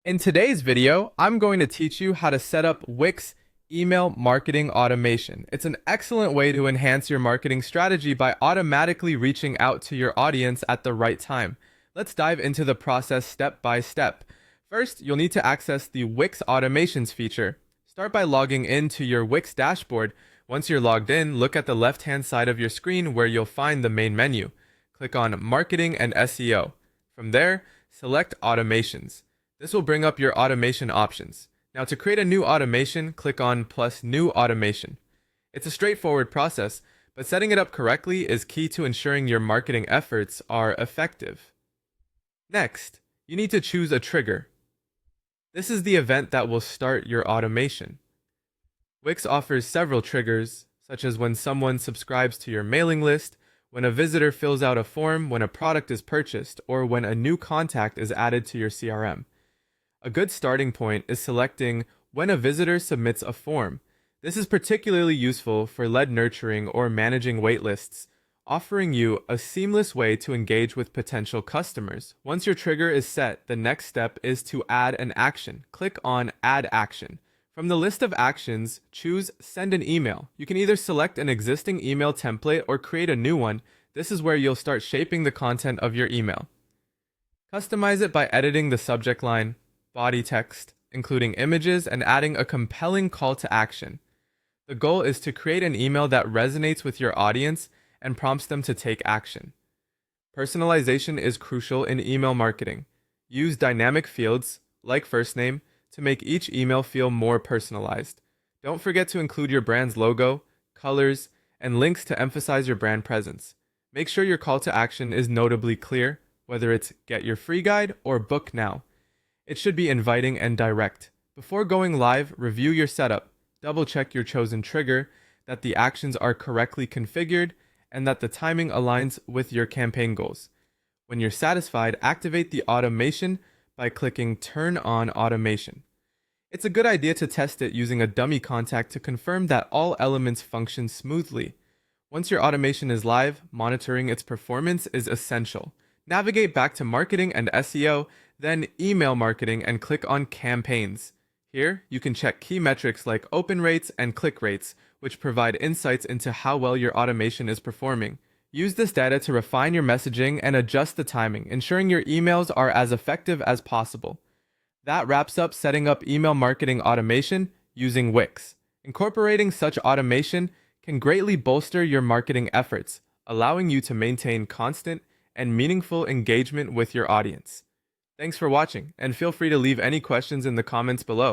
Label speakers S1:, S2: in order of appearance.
S1: In today's video, I'm going to teach you how to set up Wix email marketing automation. It's an excellent way to enhance your marketing strategy by automatically reaching out to your audience at the right time. Let's dive into the process step by step. First, you'll need to access the Wix automations feature. Start by logging into your Wix dashboard. Once you're logged in, look at the left-hand side of your screen where you'll find the main menu. Click on Marketing and SEO. From there, select Automations. This will bring up your automation options. Now to create a new automation, click on plus new automation. It's a straightforward process, but setting it up correctly is key to ensuring your marketing efforts are effective. Next, you need to choose a trigger. This is the event that will start your automation. Wix offers several triggers, such as when someone subscribes to your mailing list, when a visitor fills out a form, when a product is purchased, or when a new contact is added to your CRM. A good starting point is selecting when a visitor submits a form. This is particularly useful for lead nurturing or managing waitlists, offering you a seamless way to engage with potential customers. Once your trigger is set, the next step is to add an action. Click on Add Action. From the list of actions, choose Send an Email. You can either select an existing email template or create a new one. This is where you'll start shaping the content of your email. Customize it by editing the subject line, body text, including images, and adding a compelling call to action. The goal is to create an email that resonates with your audience and prompts them to take action. Personalization is crucial in email marketing. Use dynamic fields, like first name, to make each email feel more personalized. Don't forget to include your brand's logo, colors, and links to emphasize your brand presence. Make sure your call to action is notably clear, whether it's get your free guide or book now. It should be inviting and direct. Before going live, review your setup. Double-check your chosen trigger, that the actions are correctly configured, and that the timing aligns with your campaign goals. When you're satisfied, activate the automation by clicking Turn on Automation. It's a good idea to test it using a dummy contact to confirm that all elements function smoothly. Once your automation is live, monitoring its performance is essential. Navigate back to Marketing and SEO, then Email Marketing, and click on Campaigns. Here, you can check key metrics like open rates and click rates, which provide insights into how well your automation is performing. Use this data to refine your messaging and adjust the timing, ensuring your emails are as effective as possible. That wraps up setting up email marketing automation using Wix. Incorporating such automation can greatly bolster your marketing efforts, allowing you to maintain constant and meaningful engagement with your audience. Thanks for watching, and feel free to leave any questions in the comments below.